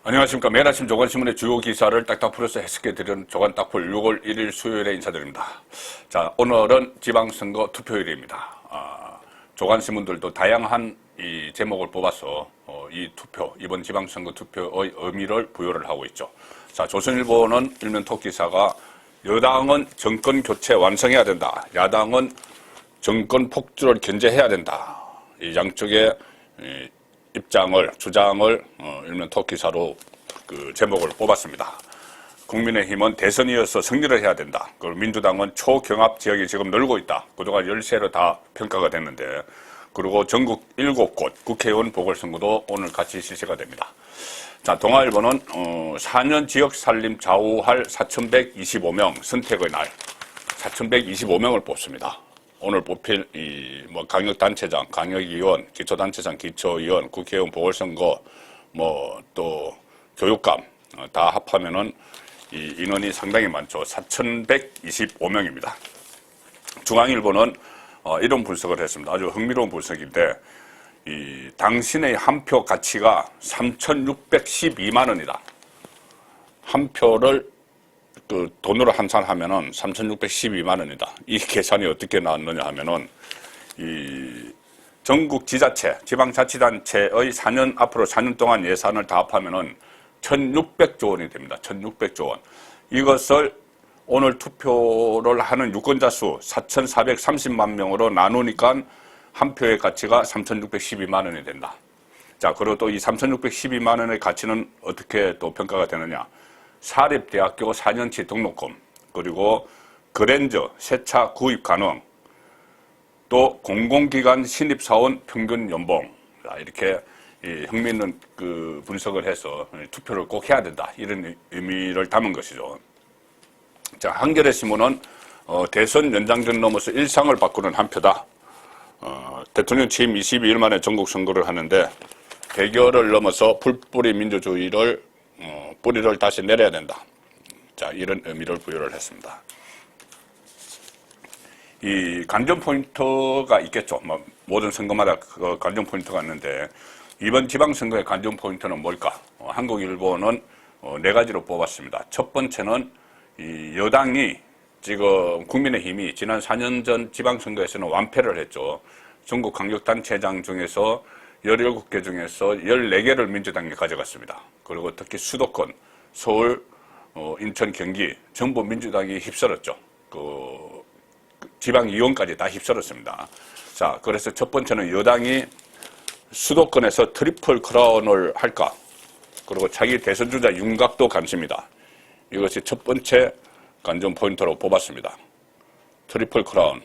안녕하십니까. 매일 아침 조간신문의 주요 기사를 딱딱 풀어서 해석해드리는 조간딱풀 6월 1일 수요일에 인사드립니다. 자, 오늘은 지방선거 투표일입니다. 조간신문들도 다양한 이 제목을 뽑아서 이 투표, 이번 지방선거 투표의 의미를 부여를 하고 있죠. 자, 조선일보는 일면 톱기사가 여당은 정권 교체 완성해야 된다. 야당은 정권 폭주를 견제해야 된다. 이 양쪽의 입장을, 주장을 일면 톱기사로 그 제목을 뽑았습니다. 국민의힘은 대선이어서 승리를 해야 된다. 그리고 민주당은 초경합 지역이 지금 늘고 있다. 그동안 열세로 다 평가가 됐는데, 그리고 전국 7곳 국회의원 보궐선거도 오늘 같이 실시가 됩니다. 자, 동아일보는 4년 지역 살림 좌우할 4,125명 선택의 날 4,125명을 뽑습니다. 오늘 뽑힐 강력단체장, 강력위원, 기초단체장, 기초위원, 국회의원 보궐선거, 또 교육감 다 합하면은 이 인원이 상당히 많죠. 4,125명입니다. 중앙일보는 이런 분석을 했습니다. 아주 흥미로운 분석인데, 당신의 한 표 가치가 3,612만 원이다. 한 표를 돈으로 환산하면은 3,612만 원이다. 이 계산이 어떻게 나왔느냐 하면은, 전국 지자체, 지방자치단체의 앞으로 4년 동안 예산을 다 합하면은 1,600조 원이 됩니다. 1,600조 원. 이것을 오늘 투표를 하는 유권자 수 4,430만 명으로 나누니까 한 표의 가치가 3,612만 원이 된다. 자, 그리고 또 이 3,612만 원의 가치는 어떻게 또 평가가 되느냐. 사립대학교 4년치 등록금, 그리고 그랜저 세차 구입 가능, 또 공공기관 신입사원 평균 연봉. 자, 이렇게 흥미있는 그 분석을 해서 투표를 꼭 해야 된다. 이런 의미를 담은 것이죠. 자, 한겨레 신문은 대선 연장전 넘어서 일상을 바꾸는 한 표다. 대통령 취임 22일 만에 전국 선거를 하는데 대결을 넘어서 풀뿌리 민주주의를 뿌리를 다시 내려야 된다. 자, 이런 의미를 부여를 했습니다. 이 관전 포인트가 있겠죠. 모든 선거마다 그 관전 포인트가 있는데, 이번 지방선거의 관전 포인트는 뭘까? 한국일보는 4가지로 뽑았습니다. 첫 번째는 이 여당이 지금 국민의힘이 지난 4년 전 지방선거에서는 완패를 했죠. 전국 강력단체장 중에서 17개 중에서 14개를 민주당이 가져갔습니다. 그리고 특히 수도권, 서울, 인천, 경기 전부 민주당이 휩쓸었죠. 지방의원까지 다 휩쓸었습니다. 자, 그래서 첫 번째는 여당이 수도권에서 트리플 크라운을 할까? 그리고 차기 대선주자 윤곽도 감시입니다. 이것이 첫 번째 관전 포인트로 뽑았습니다. 트리플 크라운.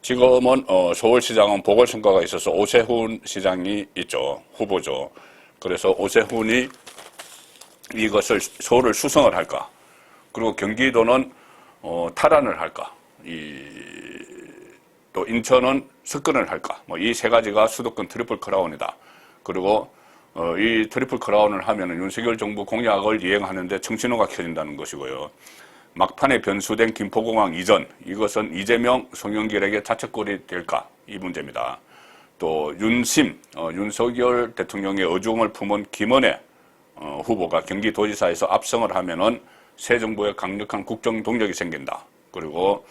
지금은 서울시장은 보궐선거가 있어서 오세훈 시장이 있죠. 후보죠. 그래서 오세훈이 이것을 서울을 수성을 할까? 그리고 경기도는 탈환을 할까? 또 인천은 석근을 할까? 이 3가지가 수도권 트리플 크라운이다. 그리고 이 트리플 크라운을 하면은 윤석열 정부 공약을 이행하는데 청신호가 켜진다는 것이고요. 막판에 변수된 김포공항 이전, 이것은 이재명, 송영길에게 자책골이 될까? 이 문제입니다. 또 윤석열 대통령의 어중을 품은 김은혜 후보가 경기도지사에서 압승을 하면은 새 정부의 강력한 국정 동력이 생긴다. 그리고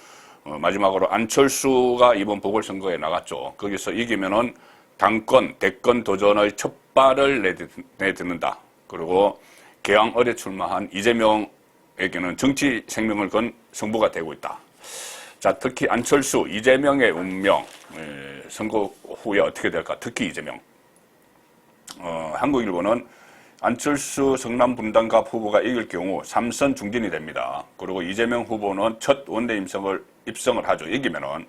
마지막으로 안철수가 이번 보궐선거에 나갔죠. 거기서 이기면은 대권 도전의 첫 발을 내딛는다. 그리고 개항을에 출마한 이재명에게는 정치 생명을 건 승부가 되고 있다. 자, 특히 안철수, 이재명의 운명, 선거 후에 어떻게 될까? 특히 이재명. 한국일보는 안철수 성남 분당갑 후보가 이길 경우 3선 중진이 됩니다. 그리고 이재명 후보는 첫 원내 입성을 하죠. 이기면은.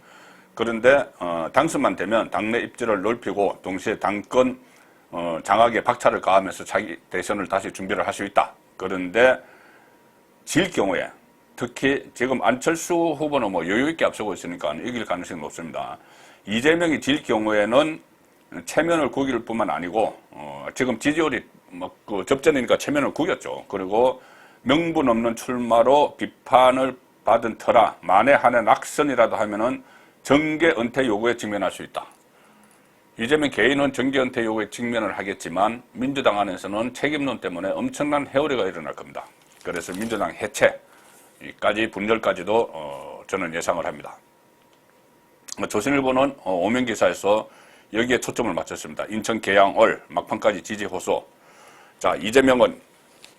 그런데 당선만 되면 당내 입지를 넓히고 동시에 당권 장악에 박차를 가하면서 자기 대선을 다시 준비를 할 수 있다. 그런데 질 경우에, 특히 지금 안철수 후보는 여유 있게 앞서고 있으니까 이길 가능성이 높습니다. 이재명이 질 경우에는 체면을 구길 뿐만 아니고 지금 지지율이 접전이니까 체면을 구겼죠. 그리고 명분 없는 출마로 비판을 받은 터라 만에 한해 낙선이라도 하면은 정계 은퇴 요구에 직면할 수 있다. 이재명 개인은 정계은퇴 요구에 직면을 하겠지만 민주당 안에서는 책임론 때문에 엄청난 해오리가 일어날 겁니다. 그래서 민주당 해체까지 분열까지도 저는 예상을 합니다. 조선일보는 오명기사에서 여기에 초점을 맞췄습니다. 인천 계양을 막판까지 지지 호소. 자, 이재명은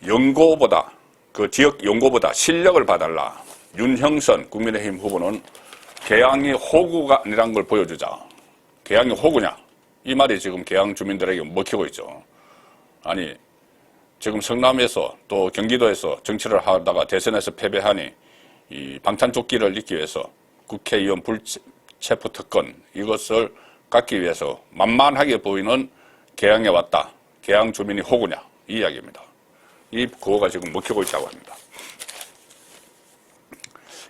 연고보다 그 지역 연고보다 실력을 봐달라. 윤형선 국민의힘 후보는 계양이 호구가 아니란 걸 보여주자. 계양이 호구냐? 이 말이 지금 계양 주민들에게 먹히고 있죠. 아니, 지금 성남에서 또 경기도에서 정치를 하다가 대선에서 패배하니 이 방탄조끼를 입기 위해서 국회의원 불체포 특권 이것을 갖기 위해서 만만하게 보이는 계양에 왔다. 계양 주민이 호구냐? 이 이야기입니다. 이 구호가 지금 먹히고 있다고 합니다.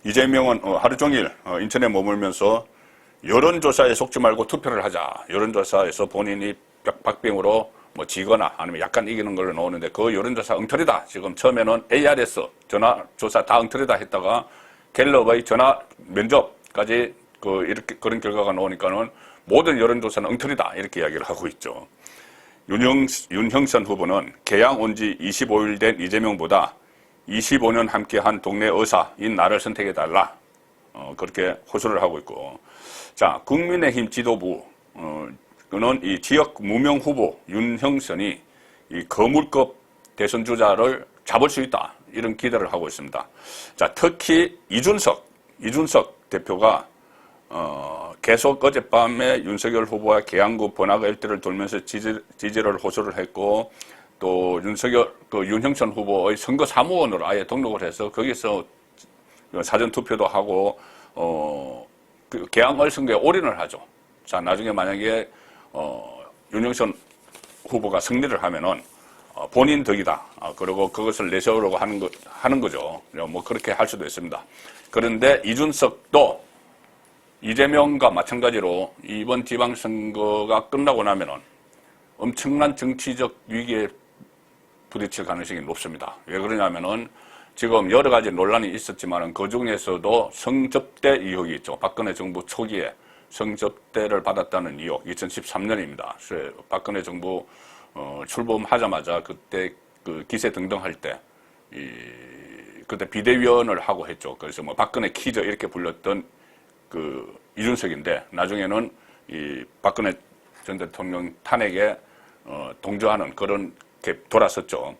이재명은 하루 종일 인천에 머물면서 여론조사에 속지 말고 투표를 하자. 여론조사에서 본인이 박빙으로 뭐 지거나 아니면 약간 이기는 걸로 나오는데 그 여론조사 엉터리다. 지금 처음에는 ARS 전화조사 다 엉터리다 했다가 갤럽의 전화 면접까지 이렇게 그런 결과가 나오니까는 모든 여론조사는 엉터리다. 이렇게 이야기를 하고 있죠. 윤형선 후보는 개양 온 지 25일 된 이재명보다 25년 함께한 동네 의사인 나를 선택해달라. 그렇게 호소를 하고 있고. 자, 국민의힘 지도부는 이 지역 무명 후보 윤형선이 이 거물급 대선 주자를 잡을 수 있다. 이런 기대를 하고 있습니다. 자, 특히 이준석 대표가 계속 어젯밤에 윤석열 후보와 계양구 번화가 일대를 돌면서 지지를 호소를 했고 또 윤형선 후보의 선거 사무원으로 아예 등록을 해서 거기서 사전 투표도 하고 계양을 선거에 올인을 하죠. 자, 나중에 만약에 윤형선 후보가 승리를 하면은 본인 덕이다. 그리고 그것을 내세우려고 하는 거죠. 뭐 그렇게 할 수도 있습니다. 그런데 이준석도 이재명과 마찬가지로 이번 지방선거가 끝나고 나면은 엄청난 정치적 위기에 부딪힐 가능성이 높습니다. 왜 그러냐면은 지금 여러 가지 논란이 있었지만은 그 중에서도 성접대 의혹이 있죠. 박근혜 정부 초기에 성접대를 받았다는 의혹, 2013년입니다. 박근혜 정부 출범하자마자 그때 그 기세 등등할 때 그때 비대위원을 하고 했죠. 그래서 뭐 박근혜 키즈 이렇게 불렸던 그 이준석인데 나중에는 이 박근혜 전 대통령 탄핵에 동조하는 그런 게 돌았었죠.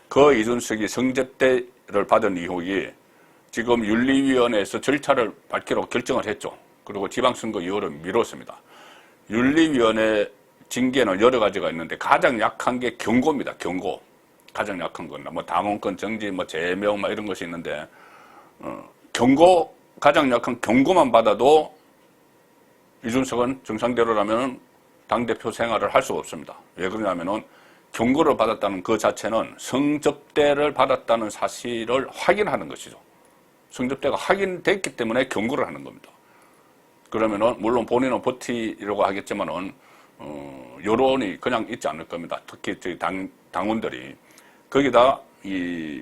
그 이준석이 성접대를 받은 의혹이 지금 윤리위원회에서 절차를 밝히라고 결정을 했죠. 그리고 지방선거 이후로 미뤘습니다. 윤리위원회 징계는 여러 가지가 있는데 가장 약한 게 경고입니다. 경고. 가장 약한 건 뭐 당원권 정지, 뭐 제명, 뭐 이런 것이 있는데 경고 가장 약한 경고만 받아도 이준석은 정상대로라면 당대표 생활을 할 수가 없습니다. 왜 그러냐면은 경고를 받았다는 그 자체는 성접대를 받았다는 사실을 확인하는 것이죠. 성접대가 확인됐기 때문에 경고를 하는 겁니다. 그러면은 물론 본인은 버티려고 하겠지만은 여론이 그냥 있지 않을 겁니다. 특히 저희 당원들이 거기다 이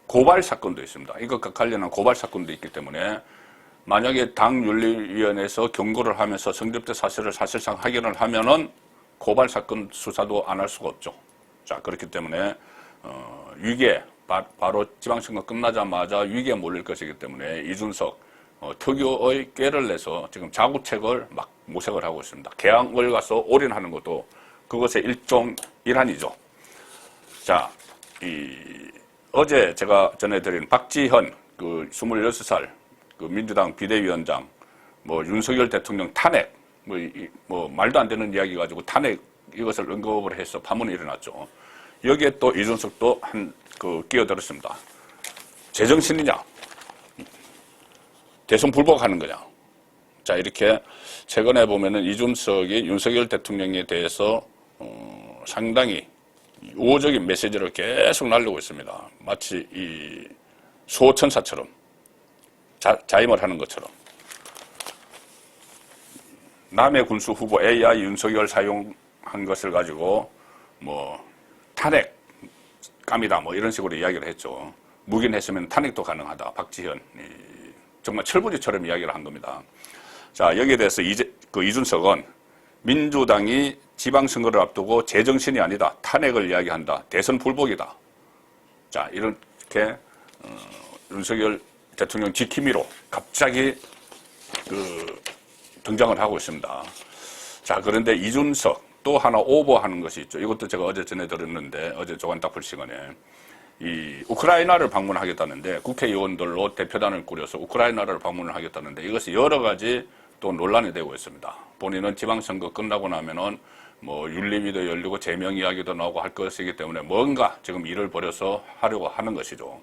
고발 사건도 있습니다. 이것과 관련한 고발 사건도 있기 때문에 만약에 당윤리위원회에서 경고를 하면서 성접대 사실을 사실상 확인을 하면은 고발 사건 수사도 안 할 수가 없죠. 자, 그렇기 때문에 위기에 바로 지방선거 끝나자마자 위기에 몰릴 것이기 때문에 이준석 특유의 꾀를 내서 지금 자구책을 막 모색을 하고 있습니다. 계양을 가서 올인하는 것도 그것의 일환이죠. 자, 어제 제가 전해드린 박지현 그 26살 그 민주당 비대위원장 뭐 윤석열 대통령 탄핵 뭐 말도 안 되는 이야기 가지고 탄핵 이것을 언급을 해서 파문이 일어났죠. 여기에 또 이준석도 끼어들었습니다. 제정신이냐? 대선 불복하는 거냐? 자, 이렇게 최근에 보면은 이준석이 윤석열 대통령에 대해서 상당히 우호적인 메시지를 계속 날리고 있습니다. 마치 이 수호천사처럼 자임을 하는 것처럼. 남해 군수 후보 AI 윤석열 사용한 것을 가지고 뭐 탄핵 감이다 뭐 이런 식으로 이야기를 했죠. 묵인했으면 탄핵도 가능하다. 박지현 정말 철부지처럼 이야기를 한 겁니다. 자, 여기에 대해서 이준석은 민주당이 지방선거를 앞두고 제정신이 아니다. 탄핵을 이야기한다. 대선 불복이다. 자, 이렇게 윤석열 대통령 지킴이로 갑자기 등장을 하고 있습니다. 자, 그런데 이준석 또 하나 오버하는 것이 있죠. 이것도 제가 어제 전해드렸는데, 어제 조간딱풀 시간에 이 우크라이나를 방문하겠다는데, 국회의원들로 대표단을 꾸려서 우크라이나를 방문을 하겠다는데, 이것이 여러 가지 또 논란이 되고 있습니다. 본인은 지방선거 끝나고 나면은 뭐 윤리위도 열리고 제명 이야기도 나오고 할 것이기 때문에 뭔가 지금 일을 벌여서 하려고 하는 것이죠.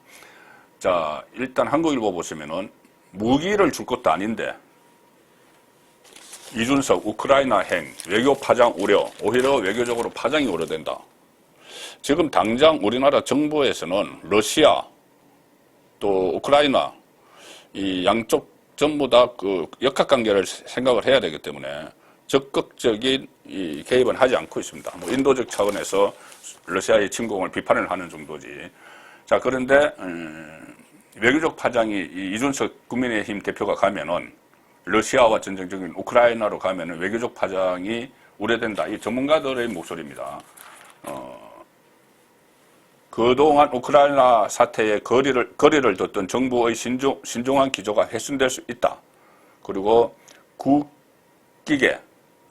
자, 일단 한국일보 보시면은 무기를 줄 것도 아닌데 이준석 우크라이나 행 외교 파장 우려, 오히려 외교적으로 파장이 우려된다. 지금 당장 우리나라 정부에서는 러시아 또 우크라이나 이 양쪽 전부 다 그 역학관계를 생각을 해야 되기 때문에 적극적인 이 개입은 하지 않고 있습니다. 뭐 인도적 차원에서 러시아의 침공을 비판을 하는 정도지. 자, 그런데 외교적 파장이 이준석 국민의힘 대표가 가면은 러시아와 전쟁적인 우크라이나로 가면은 외교적 파장이 우려된다. 이 전문가들의 목소리입니다. 그동안 우크라이나 사태에 거리를 뒀던 정부의 신중한 기조가 훼손될 수 있다. 그리고 국익에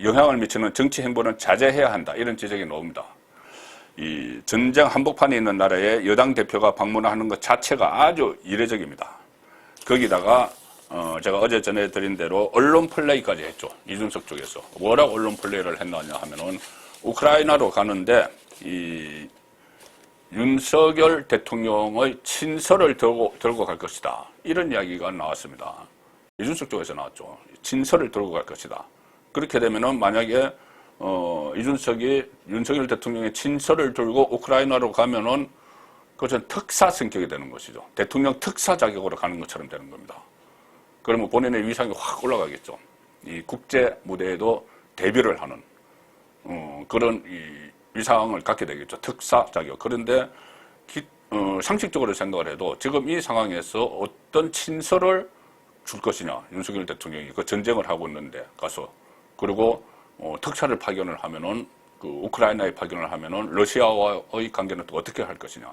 영향을 미치는 정치 행보는 자제해야 한다. 이런 지적이 나옵니다. 이 전쟁 한복판에 있는 나라에 여당 대표가 방문하는 것 자체가 아주 이례적입니다. 거기다가 제가 어제 전해드린 대로 언론 플레이까지 했죠. 이준석 쪽에서. 뭐라고 언론 플레이를 했느냐 하면은 우크라이나로 가는데 이 윤석열 대통령의 친서를 들고 갈 것이다. 이런 이야기가 나왔습니다. 이준석 쪽에서 나왔죠. 친서를 들고 갈 것이다. 그렇게 되면은 만약에 이준석이 윤석열 대통령의 친서를 들고 우크라이나로 가면은 그것은 특사 성격이 되는 것이죠. 대통령 특사 자격으로 가는 것처럼 되는 겁니다. 그러면 본인의 위상이 확 올라가겠죠. 이 국제 무대에도 데뷔를 하는 그런 이 위상을 갖게 되겠죠. 특사 자격. 그런데 상식적으로 생각을 해도 지금 이 상황에서 어떤 친서를 줄 것이냐. 윤석열 대통령이 그 전쟁을 하고 있는데 가서 그리고 특사를 파견을 하면은 그 우크라이나에 파견을 하면은 러시아와의 관계는 또 어떻게 할 것이냐.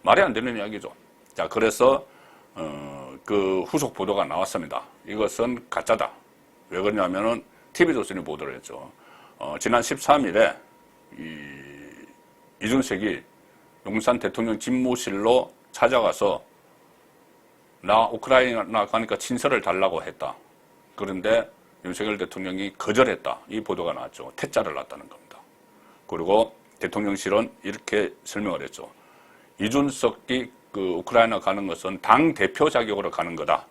말이 안 되는 이야기죠. 자, 그래서 그 후속 보도가 나왔습니다. 이것은 가짜다. 왜 그러냐면은 TV조선이 보도를 했죠. 지난 13일에 이준석이 용산 대통령 집무실로 찾아가서 나 우크라이나 가니까 친서를 달라고 했다. 그런데 윤석열 대통령이 거절했다. 이 보도가 나왔죠. 퇴짜를 놨다는 겁니다. 그리고 대통령실은 이렇게 설명을 했죠. 이준석이 그 우크라이나 가는 것은 당 대표 자격으로 가는 거다.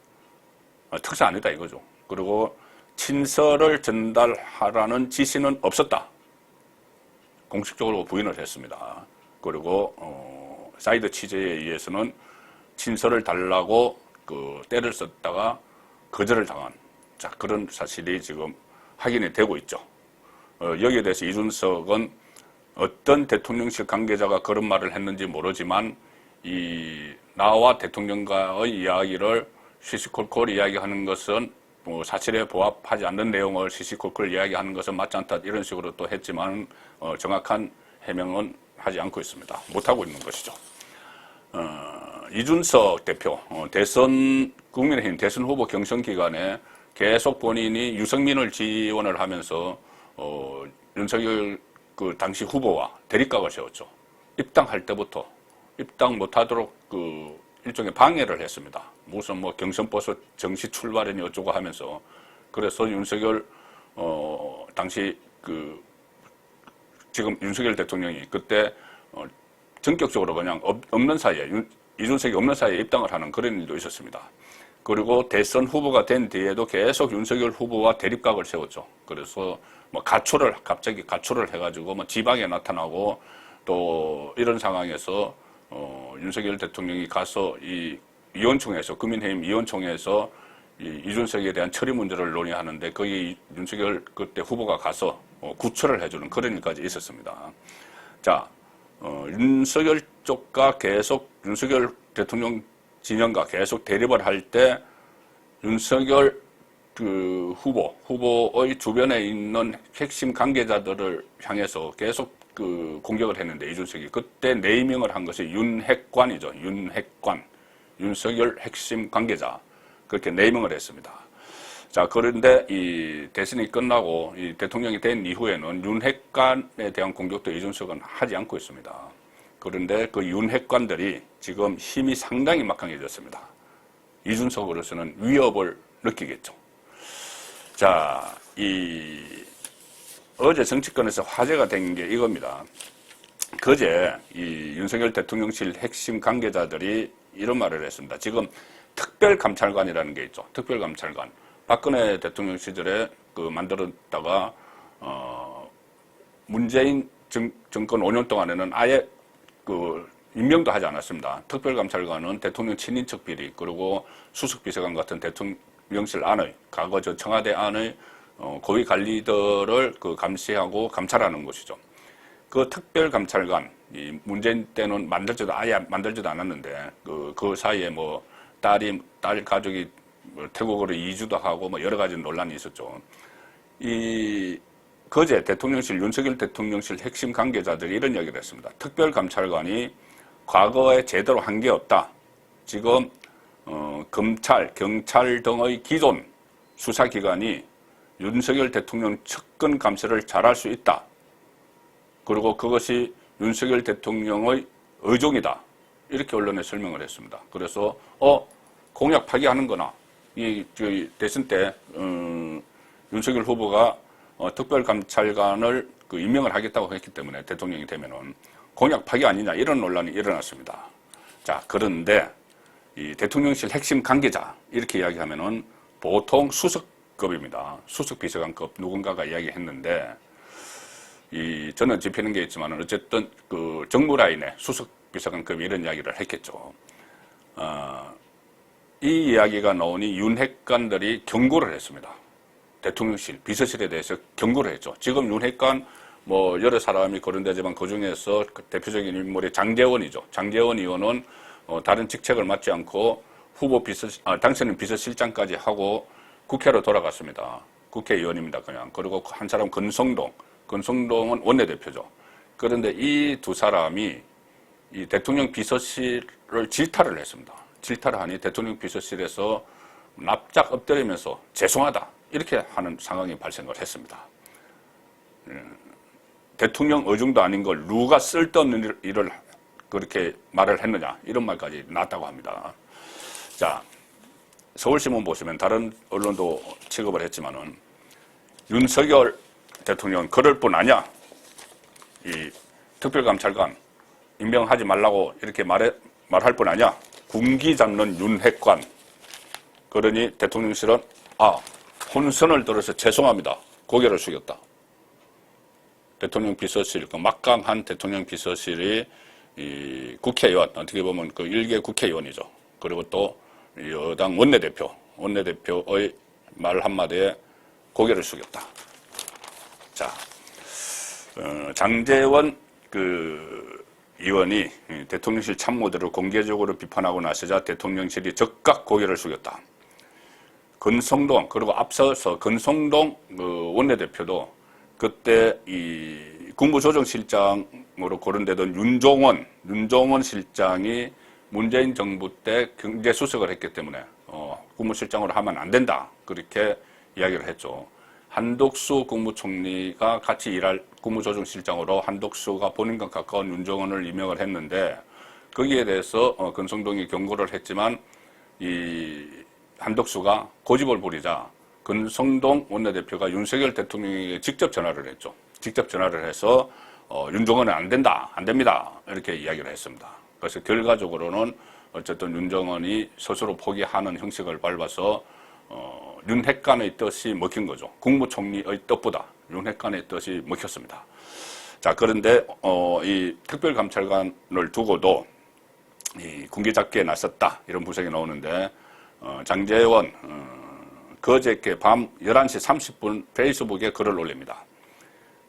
특사 아니다 이거죠. 그리고 친서를 전달하라는 지시는 없었다. 공식적으로 부인을 했습니다. 그리고 사이드 취재에 의해서는 친서를 달라고 그 때를 썼다가 거절을 당한 자 그런 사실이 지금 확인이 되고 있죠. 여기에 대해서 이준석은 어떤 대통령실 관계자가 그런 말을 했는지 모르지만 나와 대통령과의 이야기를 시시콜콜 이야기하는 것은 뭐 사실에 부합하지 않는 내용을 시시콜콜 이야기하는 것은 맞지 않다 이런 식으로 또 했지만 정확한 해명은 하지 않고 있습니다. 못하고 있는 것이죠. 이준석 대표 국민의힘 대선 후보 경선 기간에 계속 본인이 유승민을 지원을 하면서 윤석열 그 당시 후보와 대립각을 세웠죠. 입당할 때부터 입당 못하도록 그 일종의 방해를 했습니다. 무슨 뭐 경선버스 정시 출발이니 어쩌고 하면서 그래서 윤석열 당시 그 지금 윤석열 대통령이 그때 전격적으로 그냥 없는 사이에 이준석이 없는 사이에 입당을 하는 그런 일도 있었습니다. 그리고 대선 후보가 된 뒤에도 계속 윤석열 후보와 대립각을 세웠죠. 그래서 뭐 갑자기 가초를 해가지고 뭐 지방에 나타나고 또 이런 상황에서 윤석열 대통령이 가서 이 위원총회에서 국민의힘 위원총회에서 이준석에 대한 처리 문제를 논의하는데 거기 윤석열 그때 후보가 가서 구처를 해주는 그런 일까지 있었습니다. 자, 윤석열 쪽과 계속 윤석열 대통령 진영과 계속 대립을 할 때 윤석열 그 후보의 주변에 있는 핵심 관계자들을 향해서 계속 그 공격을 했는데, 이준석이 그때 네이밍을 한 것이 윤핵관이죠. 윤핵관, 윤석열 핵심 관계자, 그렇게 네이밍을 했습니다. 자, 그런데 이 대선이 끝나고 이 대통령이 된 이후에는 윤핵관에 대한 공격도 이준석은 하지 않고 있습니다. 그런데 그 윤핵관들이 지금 힘이 상당히 막강해졌습니다. 이준석으로서는 위협을 느끼겠죠. 자, 어제 정치권에서 화제가 된 게 이겁니다. 그제 이 윤석열 대통령실 핵심 관계자들이 이런 말을 했습니다. 지금 특별감찰관이라는 게 있죠. 특별감찰관. 박근혜 대통령 시절에 그 만들었다가 문재인 정권 5년 동안에는 아예 그 임명도 하지 않았습니다. 특별감찰관은 대통령 친인척 비리, 그리고 수석비서관 같은 대통령실 안의, 과거 저 청와대 안의 고위 관리들을 그 감시하고 감찰하는 것이죠. 그 특별감찰관, 이 문재인 때는 아예 만들지도 않았는데, 그 사이에 뭐 딸 가족이 태국으로 이주도 하고 뭐 여러 가지 논란이 있었죠. 그제 대통령실, 윤석열 대통령실 핵심 관계자들이 이런 이야기를 했습니다. 특별감찰관이 과거에 제대로 한 게 없다. 지금 검찰, 경찰 등의 기존 수사기관이 윤석열 대통령 측근 감시를 잘할 수 있다. 그리고 그것이 윤석열 대통령의 의중이다. 이렇게 언론에 설명을 했습니다. 그래서 공약 파기하는 거나 저희 대선 때 윤석열 후보가 특별감찰관을 임명을 하겠다고 했기 때문에 대통령이 되면은 공약 파기 아니냐, 이런 논란이 일어났습니다. 자, 그런데 이 대통령실 핵심 관계자 이렇게 이야기하면은 보통 수석급입니다. 수석비서관급 누군가가 이야기했는데, 저는 짚히는 게 있지만은 어쨌든 그 정무 라인의 수석비서관급이 이런 이야기를 했겠죠. 이 이야기가 나오니 윤핵관들이 경고를 했습니다. 대통령실, 비서실에 대해서 경고를 했죠. 지금 윤핵관 뭐 여러 사람이 거론되지만 그 중에서 대표적인 인물이 장제원이죠. 장제원 의원은 다른 직책을 맡지 않고 당선인 비서실장까지 하고 국회로 돌아갔습니다. 국회의원입니다, 그냥. 그리고 한 사람 건성동은 원내대표죠. 그런데 이 두 사람이 이 대통령 비서실을 질타를 했습니다. 질타를 하니 대통령 비서실에서 납작 엎드리면서 죄송하다, 이렇게 하는 상황이 발생을 했습니다. 대통령 의중도 아닌 걸 누가 쓸데없는 일을 그렇게 말을 했느냐, 이런 말까지 났다고 합니다. 자, 서울신문 보시면 다른 언론도 취급을 했지만은 윤석열 대통령 그럴 뿐 아니야. 이 특별감찰관 임명하지 말라고 이렇게 말할 뿐 아니야. 군기 잡는 윤핵관. 그러니 대통령실은 혼선을 들어서 죄송합니다. 고개를 숙였다. 대통령 비서실, 그 막강한 대통령 비서실이 이 국회의원, 어떻게 보면 그 일개 국회의원이죠. 그리고 또 여당 원내대표의 말 한마디에 고개를 숙였다. 자, 장제원 의원이 대통령실 참모들을 공개적으로 비판하고 나서자 대통령실이 즉각 고개를 숙였다. 건성동, 그리고 앞서서 건성동 원내대표도 그때 이 국무조정실장으로 거론되던 윤종원 실장이 문재인 정부 때 경제수석을 했기 때문에 국무실장으로 하면 안 된다, 그렇게 이야기를 했죠. 한덕수 국무총리가 같이 일할 국무조정실장으로 한덕수가 본인과 가까운 윤종원을 임명을 했는데, 거기에 대해서 건성동이 경고를 했지만 이 한덕수가 고집을 부리자 건성동 원내대표가 윤석열 대통령에게 직접 전화를 했죠. 직접 전화를 해서 윤종원은 안 됩니다, 이렇게 이야기를 했습니다. 그래서 결과적으로는 어쨌든 윤종원이 스스로 포기하는 형식을 밟아서 윤핵관의 뜻이 먹힌 거죠. 국무총리의 뜻보다 윤핵관의 뜻이 먹혔습니다. 자, 그런데 이 특별감찰관을 두고도 이 군기잡기에 나섰다, 이런 분석이 나오는데, 장제원 그저께 밤 11시 30분 페이스북에 글을 올립니다.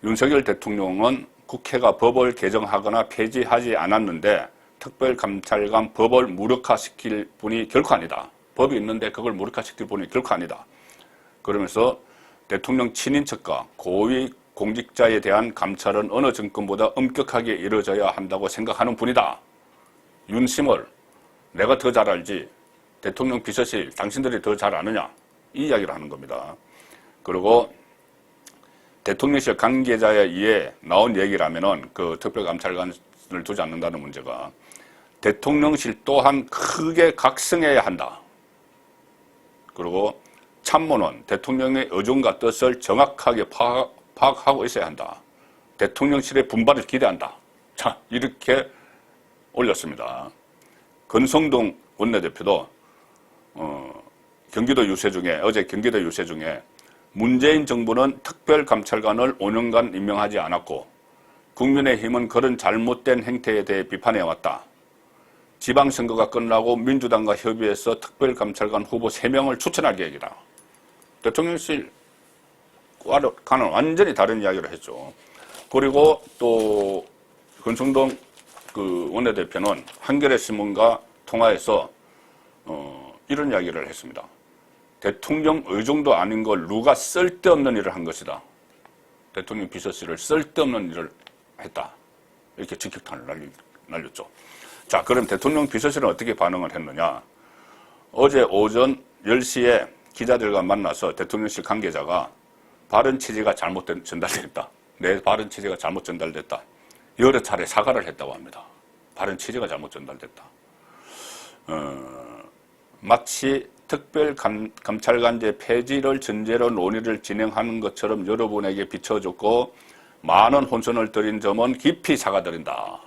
윤석열 대통령은 국회가 법을 개정하거나 폐지하지 않았는데 특별감찰관 법을 무력화시킬 분이 결코 아니다. 법이 있는데 그걸 무력화시킬 분이 결코 아니다. 그러면서 대통령 친인척과 고위 공직자에 대한 감찰은 어느 정권보다 엄격하게 이루어져야 한다고 생각하는 분이다. 윤심을 내가 더 잘 알지 대통령 비서실 당신들이 더 잘 아느냐 이 이야기를 하는 겁니다. 그리고 대통령실 관계자에 의해 나온 얘기라면은 그 특별감찰관을 두지 않는다는 문제가 대통령실 또한 크게 각성해야 한다. 그리고 참모는 대통령의 의중과 뜻을 정확하게 파악하고 있어야 한다. 대통령실의 분발을 기대한다. 자, 이렇게 올렸습니다. 권성동 원내대표도 경기도 유세 중에 어제 경기도 유세 중에 문재인 정부는 특별감찰관을 5년간 임명하지 않았고 국민의힘은 그런 잘못된 행태에 대해 비판해왔다. 지방선거가 끝나고 민주당과 협의해서 특별감찰관 후보 3명을 추천할 계획이다. 대통령실과는 완전히 다른 이야기를 했죠. 그리고 또 권성동 그 원내대표는 한겨레 신문과 통화해서 이런 이야기를 했습니다. 대통령 의중도 아닌 걸 누가 쓸데없는 일을 한 것이다. 대통령 비서실을 쓸데없는 일을 했다. 이렇게 직격탄을 날렸죠. 자, 그럼 대통령 비서실은 어떻게 반응을 했느냐. 어제 오전 10시에 기자들과 만나서 대통령실 관계자가 발언 취지가 잘못 전달됐다. 내 발언 취지가 잘못 전달됐다. 여러 차례 사과를 했다고 합니다. 발언 취지가 잘못 전달됐다. 마치 특별감찰관제 폐지를 전제로 논의를 진행하는 것처럼 여러분에게 비춰줬고 많은 혼선을 드린 점은 깊이 사과드린다.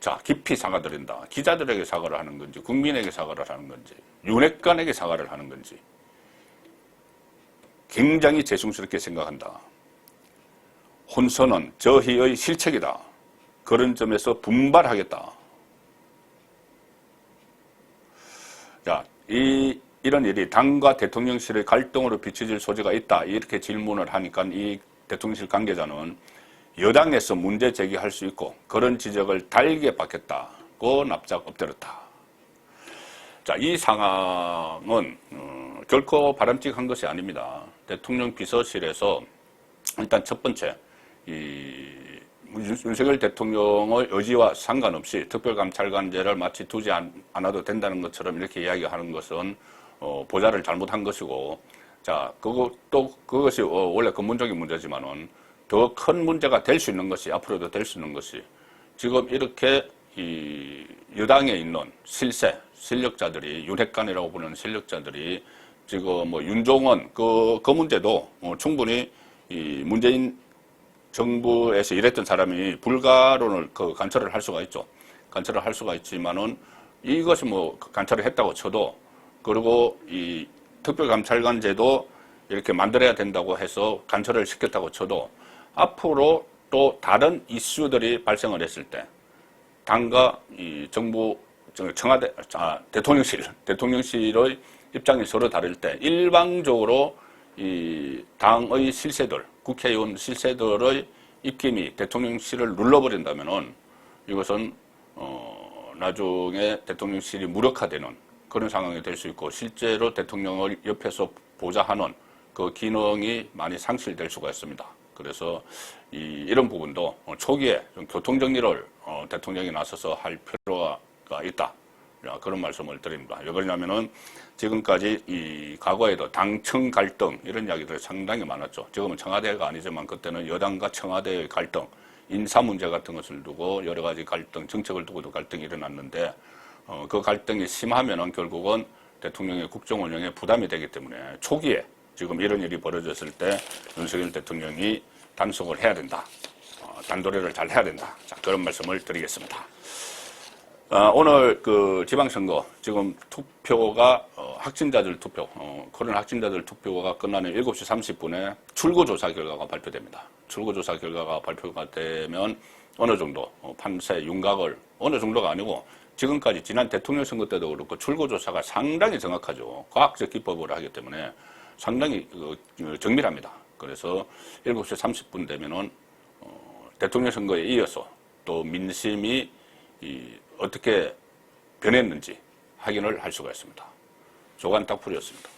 자, 깊이 사과드린다. 기자들에게 사과를 하는 건지 국민에게 사과를 하는 건지 윤핵관에게 사과를 하는 건지 굉장히 죄송스럽게 생각한다. 혼선은 저희의 실책이다. 그런 점에서 분발하겠다. 자, 이런 일이 당과 대통령실의 갈등으로 비춰질 소지가 있다. 이렇게 질문을 하니까 이 대통령실 관계자는 여당에서 문제 제기할 수 있고 그런 지적을 달게 받겠다고 납작 엎드렸다. 자, 이 상황은 결코 바람직한 것이 아닙니다. 대통령 비서실에서 일단 첫 번째 윤석열 대통령의 의지와 상관없이 특별감찰관제를 마치 두지 않아도 된다는 것처럼 이렇게 이야기하는 것은 보좌를 잘못한 것이고, 자, 그것이 원래 근본적인 문제지만은 더 큰 문제가 될 수 있는 것이, 앞으로도 될 수 있는 것이, 지금 이렇게 이 여당에 있는 실력자들이, 윤핵관이라고 부르는 실력자들이 지금 뭐 윤종원 그 문제도 충분히 이 문재인 정부에서 일했던 사람이 불가론을 관철을 할 수가 있죠. 관철을 할 수가 있지만은 이것이 뭐 관철을 했다고 쳐도, 그리고 이 특별감찰관제도 이렇게 만들어야 된다고 해서 관철을 시켰다고 쳐도 앞으로 또 다른 이슈들이 발생을 했을 때 당과 이 정부 청와대 대통령실의 입장이 서로 다를 때 일방적으로 이 당의 실세들, 국회의원 실세들의 입김이 대통령실을 눌러버린다면은 이것은 나중에 대통령실이 무력화되는 그런 상황이 될 수 있고, 실제로 대통령을 옆에서 보좌하는 그 기능이 많이 상실될 수가 있습니다. 그래서 이런 부분도 초기에 좀 교통정리를 대통령이 나서서 할 필요가 있다. 그런 말씀을 드립니다. 왜 그러냐면은 지금까지 이 과거에도 당청 갈등 이런 이야기들이 상당히 많았죠. 지금은 청와대가 아니지만 그때는 여당과 청와대의 갈등, 인사 문제 같은 것을 두고 여러 가지 갈등, 정책을 두고도 갈등이 일어났는데 그 갈등이 심하면은 결국은 대통령의 국정 운영에 부담이 되기 때문에 초기에 지금 이런 일이 벌어졌을 때 윤석열 대통령이 단속을 해야 된다. 단도리를 잘 해야 된다. 자, 그런 말씀을 드리겠습니다. 오늘 그 지방선거 지금 투표가 확진자들 투표, 코로나 확진자들 투표가 끝나는 7시 30분에 출구조사 결과가 발표됩니다. 출구조사 결과가 발표가 되면 어느 정도 판세 윤곽을, 어느 정도가 아니고 지금까지 지난 대통령 선거 때도 그렇고 출구조사가 상당히 정확하죠. 과학적 기법으로 하기 때문에 상당히 정밀합니다. 그래서 7시 30분 되면은 대통령 선거에 이어서 또 민심이 어떻게 변했는지 확인을 할 수가 있습니다. 조간 딱풀이었습니다.